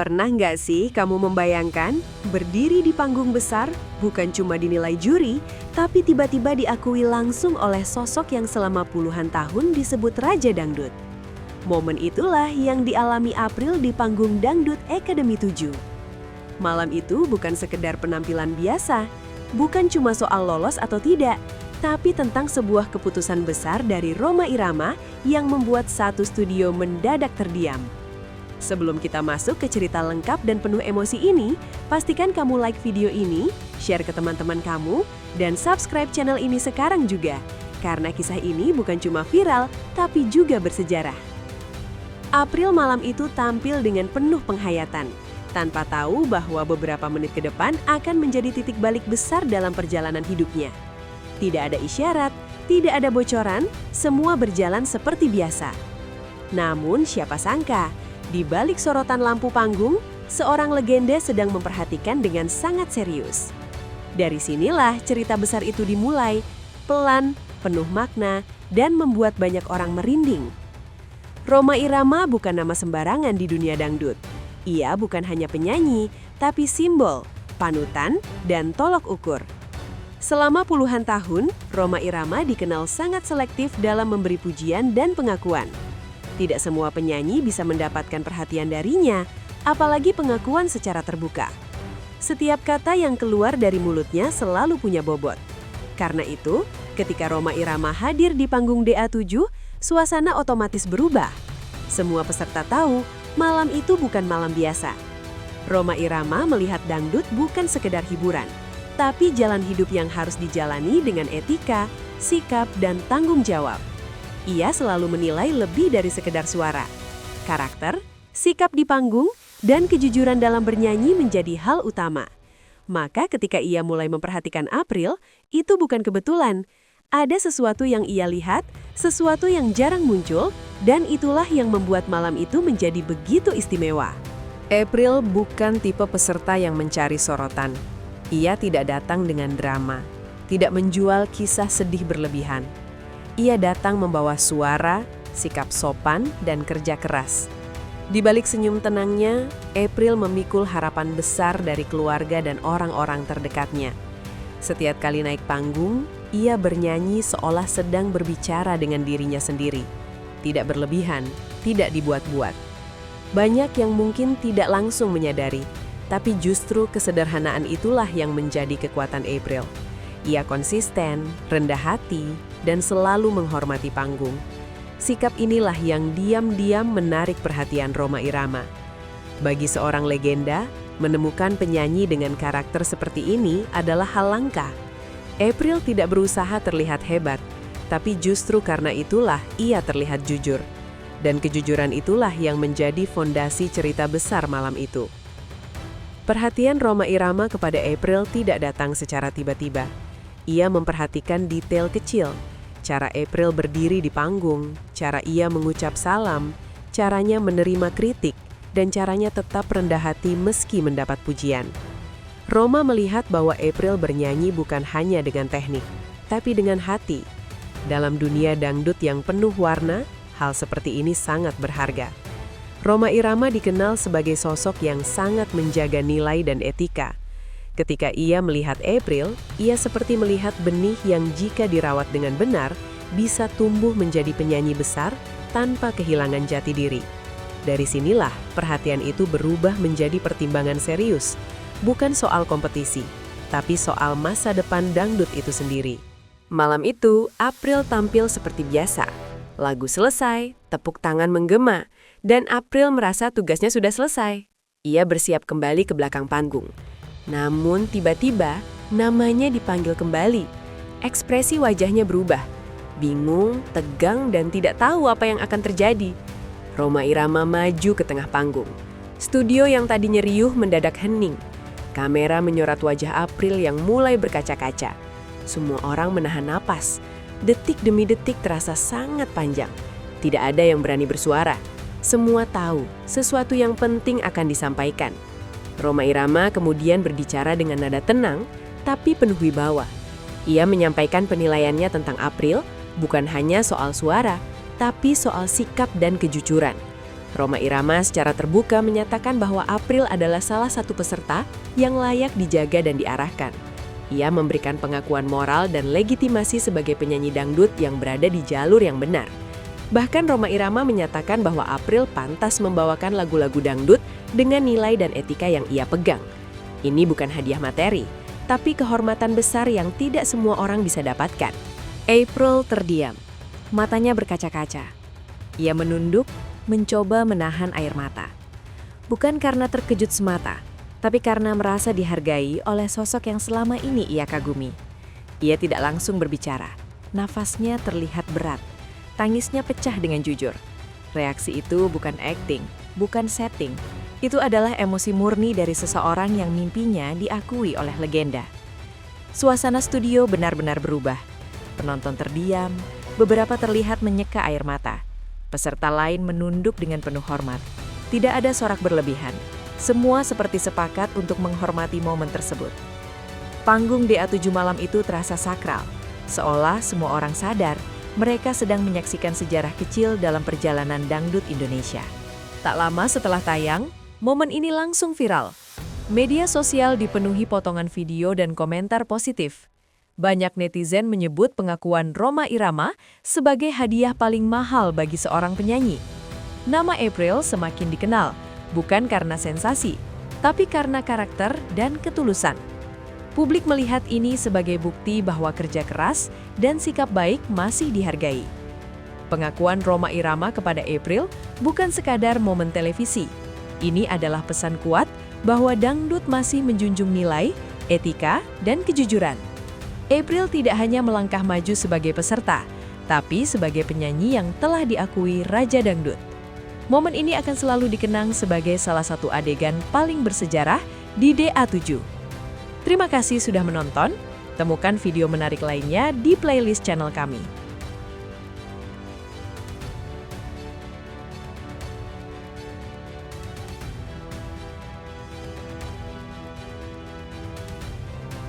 Pernah nggak sih kamu membayangkan berdiri di panggung besar bukan cuma dinilai juri, tapi tiba-tiba diakui langsung oleh sosok yang selama puluhan tahun disebut Raja Dangdut? Momen itulah yang dialami April di panggung Dangdut Academy 7. Malam itu bukan sekedar penampilan biasa, bukan cuma soal lolos atau tidak, tapi tentang sebuah keputusan besar dari Rhoma Irama yang membuat satu studio mendadak terdiam. Sebelum kita masuk ke cerita lengkap dan penuh emosi ini, pastikan kamu like video ini, share ke teman-teman kamu, dan subscribe channel ini sekarang juga. Karena kisah ini bukan cuma viral, tapi juga bersejarah. April malam itu tampil dengan penuh penghayatan, tanpa tahu bahwa beberapa menit ke depan akan menjadi titik balik besar dalam perjalanan hidupnya. Tidak ada isyarat, tidak ada bocoran, semua berjalan seperti biasa. Namun siapa sangka, di balik sorotan lampu panggung, seorang legenda sedang memperhatikan dengan sangat serius. Dari sinilah cerita besar itu dimulai, pelan, penuh makna, dan membuat banyak orang merinding. Rhoma Irama bukan nama sembarangan di dunia dangdut. Ia bukan hanya penyanyi, tapi simbol, panutan, dan tolok ukur. Selama puluhan tahun, Rhoma Irama dikenal sangat selektif dalam memberi pujian dan pengakuan. Tidak semua penyanyi bisa mendapatkan perhatian darinya, apalagi pengakuan secara terbuka. Setiap kata yang keluar dari mulutnya selalu punya bobot. Karena itu, ketika Rhoma Irama hadir di panggung DA7, suasana otomatis berubah. Semua peserta tahu, malam itu bukan malam biasa. Rhoma Irama melihat dangdut bukan sekedar hiburan, tapi jalan hidup yang harus dijalani dengan etika, sikap, dan tanggung jawab. Ia selalu menilai lebih dari sekedar suara. Karakter, sikap di panggung, dan kejujuran dalam bernyanyi menjadi hal utama. Maka ketika ia mulai memperhatikan April, itu bukan kebetulan. Ada sesuatu yang ia lihat, sesuatu yang jarang muncul, dan itulah yang membuat malam itu menjadi begitu istimewa. April bukan tipe peserta yang mencari sorotan. Ia tidak datang dengan drama, tidak menjual kisah sedih berlebihan. Ia datang membawa suara, sikap sopan, dan kerja keras. Di balik senyum tenangnya, April memikul harapan besar dari keluarga dan orang-orang terdekatnya. Setiap kali naik panggung, ia bernyanyi seolah sedang berbicara dengan dirinya sendiri. Tidak berlebihan, tidak dibuat-buat. Banyak yang mungkin tidak langsung menyadari, tapi justru kesederhanaan itulah yang menjadi kekuatan April. Ia konsisten, rendah hati, dan selalu menghormati panggung. Sikap inilah yang diam-diam menarik perhatian Rhoma Irama. Bagi seorang legenda, menemukan penyanyi dengan karakter seperti ini adalah hal langka. April tidak berusaha terlihat hebat, tapi justru karena itulah ia terlihat jujur. Dan kejujuran itulah yang menjadi fondasi cerita besar malam itu. Perhatian Rhoma Irama kepada April tidak datang secara tiba-tiba. Ia memperhatikan detail kecil, cara April berdiri di panggung, cara ia mengucap salam, caranya menerima kritik, dan caranya tetap rendah hati meski mendapat pujian. Rhoma melihat bahwa April bernyanyi bukan hanya dengan teknik, tapi dengan hati. Dalam dunia dangdut yang penuh warna, hal seperti ini sangat berharga. Rhoma Irama dikenal sebagai sosok yang sangat menjaga nilai dan etika. Ketika ia melihat April, ia seperti melihat benih yang jika dirawat dengan benar, bisa tumbuh menjadi penyanyi besar tanpa kehilangan jati diri. Dari sinilah perhatian itu berubah menjadi pertimbangan serius, bukan soal kompetisi, tapi soal masa depan dangdut itu sendiri. Malam itu, April tampil seperti biasa. Lagu selesai, tepuk tangan menggema, dan April merasa tugasnya sudah selesai. Ia bersiap kembali ke belakang panggung. Namun tiba-tiba namanya dipanggil kembali. Ekspresi wajahnya berubah. Bingung, tegang, dan tidak tahu apa yang akan terjadi. Rhoma Irama maju ke tengah panggung. Studio yang tadinya riuh mendadak hening. Kamera menyorot wajah April yang mulai berkaca-kaca. Semua orang menahan napas. Detik demi detik terasa sangat panjang. Tidak ada yang berani bersuara. Semua tahu sesuatu yang penting akan disampaikan. Rhoma Irama kemudian berbicara dengan nada tenang, tapi penuh wibawa. Ia menyampaikan penilaiannya tentang April, bukan hanya soal suara, tapi soal sikap dan kejujuran. Rhoma Irama secara terbuka menyatakan bahwa April adalah salah satu peserta yang layak dijaga dan diarahkan. Ia memberikan pengakuan moral dan legitimasi sebagai penyanyi dangdut yang berada di jalur yang benar. Bahkan Rhoma Irama menyatakan bahwa April pantas membawakan lagu-lagu dangdut dengan nilai dan etika yang ia pegang. Ini bukan hadiah materi, tapi kehormatan besar yang tidak semua orang bisa dapatkan. April terdiam, matanya berkaca-kaca. Ia menunduk, mencoba menahan air mata. Bukan karena terkejut semata, tapi karena merasa dihargai oleh sosok yang selama ini ia kagumi. Ia tidak langsung berbicara. Nafasnya terlihat berat. Tangisnya pecah dengan jujur. Reaksi itu bukan acting, bukan setting. Itu adalah emosi murni dari seseorang yang mimpinya diakui oleh legenda. Suasana studio benar-benar berubah. Penonton terdiam, beberapa terlihat menyeka air mata. Peserta lain menunduk dengan penuh hormat. Tidak ada sorak berlebihan. Semua seperti sepakat untuk menghormati momen tersebut. Panggung DA7 malam itu terasa sakral. Seolah semua orang sadar mereka sedang menyaksikan sejarah kecil dalam perjalanan dangdut Indonesia. Tak lama setelah tayang, momen ini langsung viral. Media sosial dipenuhi potongan video dan komentar positif. Banyak netizen menyebut pengakuan Rhoma Irama sebagai hadiah paling mahal bagi seorang penyanyi. Nama April semakin dikenal, bukan karena sensasi, tapi karena karakter dan ketulusan. Publik melihat ini sebagai bukti bahwa kerja keras dan sikap baik masih dihargai. Pengakuan Rhoma Irama kepada April bukan sekadar momen televisi. Ini adalah pesan kuat bahwa dangdut masih menjunjung nilai, etika, dan kejujuran. April tidak hanya melangkah maju sebagai peserta, tapi sebagai penyanyi yang telah diakui Raja Dangdut. Momen ini akan selalu dikenang sebagai salah satu adegan paling bersejarah di DA7. Terima kasih sudah menonton. Temukan video menarik lainnya di playlist channel kami.